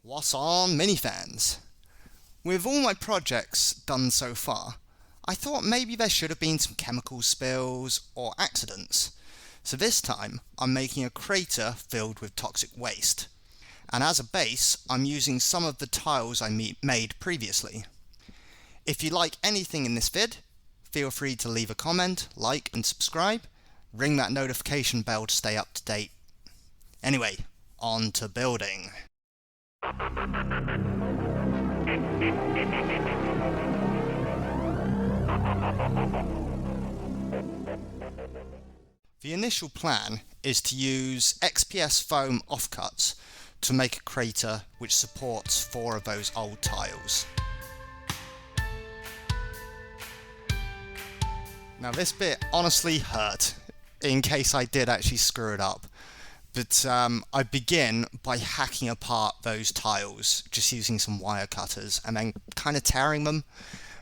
What's on, minifans? With all my projects done so far, I thought maybe there should have been some chemical spills or accidents. So this time, I'm making a crater filled with toxic waste. And as a base, I'm using some of the tiles I made previously. If you like anything in this vid, feel free to leave a comment, like and subscribe. Ring that notification bell to stay up to date. Anyway, on to building. The initial plan is to use XPS foam offcuts to make a crater which supports 4 of those old tiles. Now this bit honestly hurt, in case I did actually screw it up. But I begin by hacking apart those tiles, just using some wire cutters, and then kind of tearing them.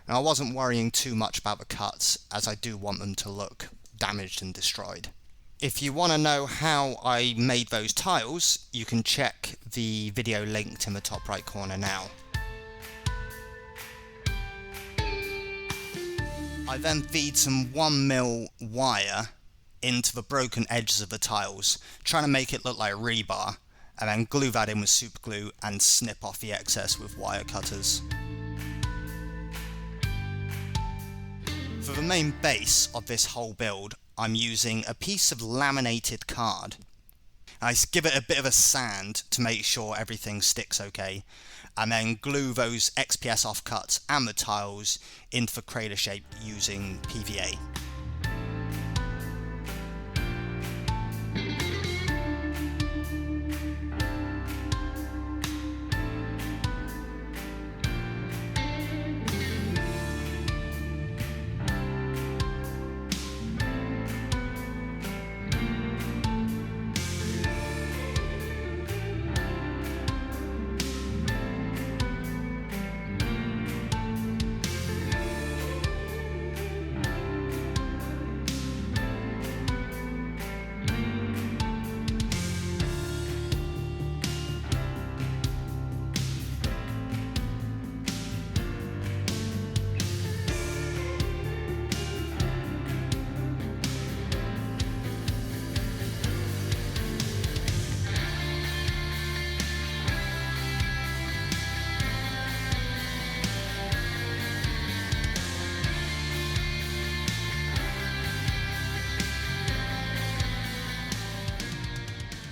And I wasn't worrying too much about the cuts, as I do want them to look damaged and destroyed. If you want to know how I made those tiles, you can check the video linked in the top right corner now. I then feed some 1mm wire into the broken edges of the tiles, trying to make it look like rebar, and then glue that in with super glue and snip off the excess with wire cutters. For the main base of this whole build, I'm using a piece of laminated card. I give it a bit of a sand to make sure everything sticks okay, and then glue those XPS offcuts and the tiles into the crater shape using PVA.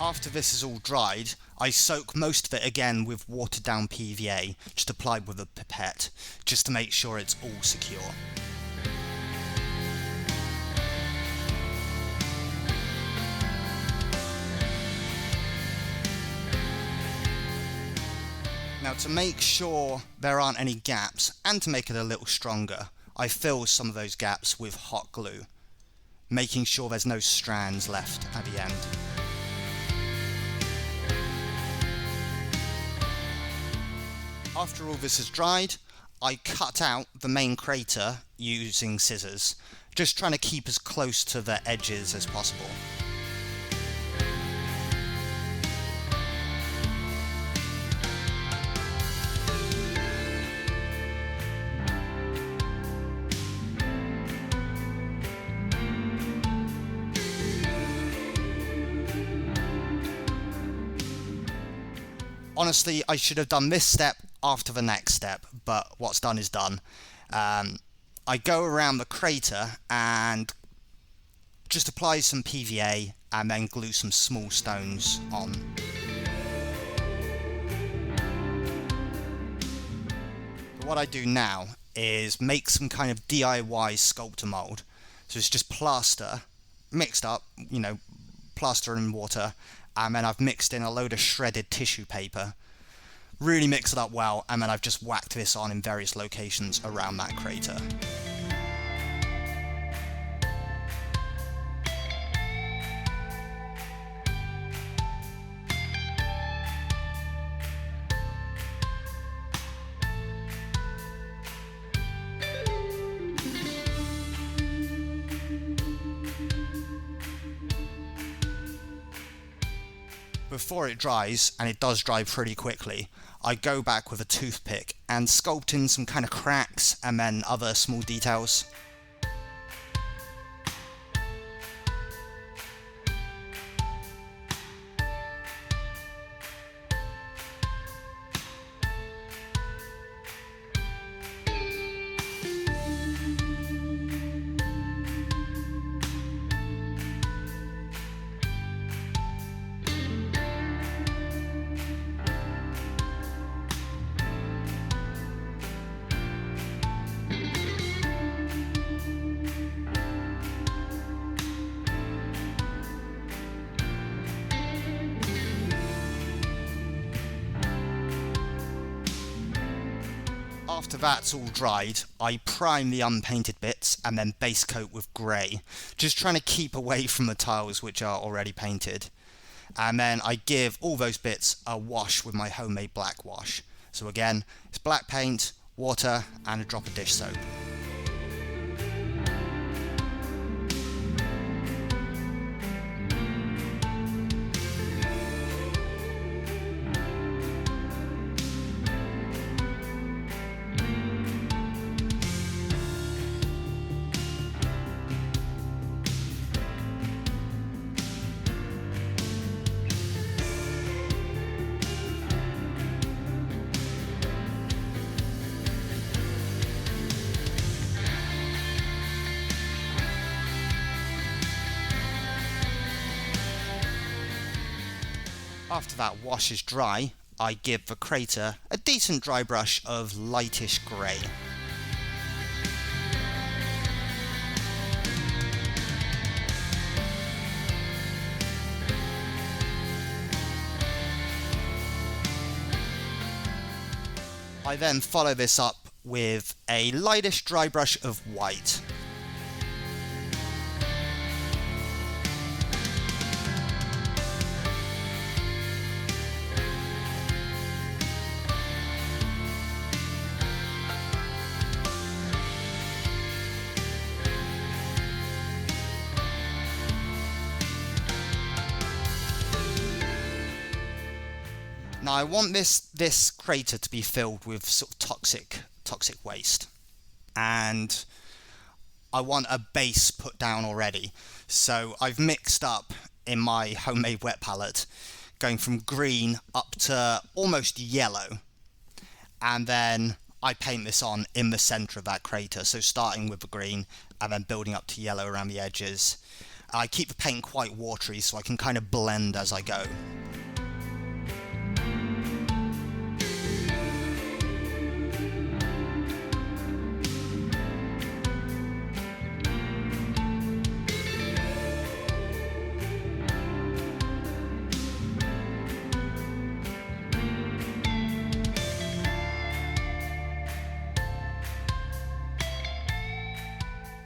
After this is all dried, I soak most of it again with watered down PVA, just applied with a pipette, just to make sure it's all secure. Now, to make sure there aren't any gaps, and to make it a little stronger, I fill some of those gaps with hot glue, making sure there's no strands left at the end. After all this is dried, I cut out the main crater using scissors, just trying to keep as close to the edges as possible. Honestly, I should have done this step after the next step, but what's done is done. I go around the crater and just apply some PVA and then glue some small stones on. But what I do now is make some kind of DIY sculptor mold. So it's just plaster mixed up, plaster and water, and then I've mixed in a load of shredded tissue paper. Really mix it up well, and then I've just whacked this on in various locations around that crater. Before it dries, and it does dry pretty quickly, I go back with a toothpick and sculpt in some kind of cracks and then other small details. After that's all dried, I prime the unpainted bits and then base coat with grey, just trying to keep away from the tiles which are already painted. And then I give all those bits a wash with my homemade black wash. So again, it's black paint, water and a drop of dish soap. After that wash is dry, I give the crater a decent dry brush of lightish grey. I then follow this up with a lightish dry brush of white. Now I want this crater to be filled with sort of toxic waste, and I want a base put down already. So I've mixed up in my homemade wet palette, going from green up to almost yellow, and then I paint this on in the centre of that crater. So starting with the green and then building up to yellow around the edges. I keep the paint quite watery so I can kind of blend as I go.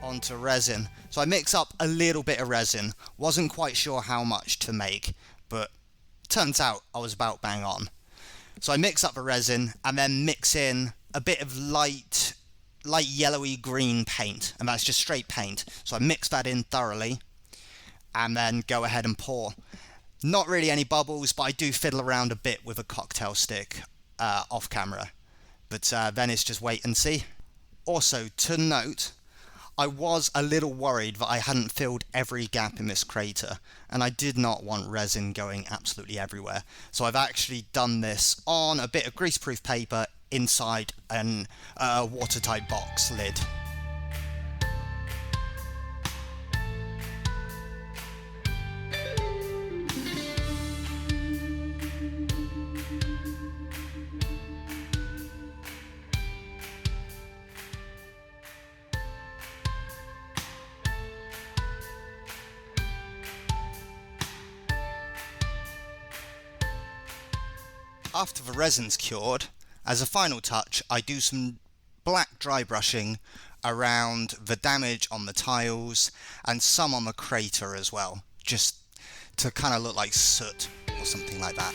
Onto resin. So I mix up a little bit of resin. Wasn't quite sure how much to make, but turns out I was about bang on. So I mix up the resin and then mix in a bit of light yellowy green paint, and that's just straight paint. So I mix that in thoroughly and then go ahead and pour. Not really any bubbles, but I do fiddle around a bit with a cocktail stick off camera. But then it's just wait and see. Also, to note, I was a little worried that I hadn't filled every gap in this crater, and I did not want resin going absolutely everywhere. So I've actually done this on a bit of greaseproof paper inside a watertight box lid. After the resin's cured, as a final touch, I do some black dry brushing around the damage on the tiles and some on the crater as well, just to kind of look like soot or something like that.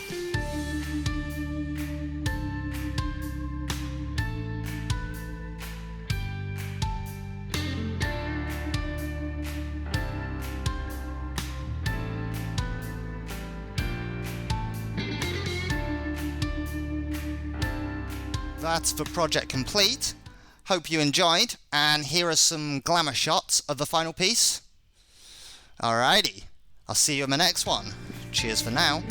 that's the project complete. Hope you enjoyed, and here are some glamour shots of the final piece. Alrighty, I'll see you in the next one. Cheers for now.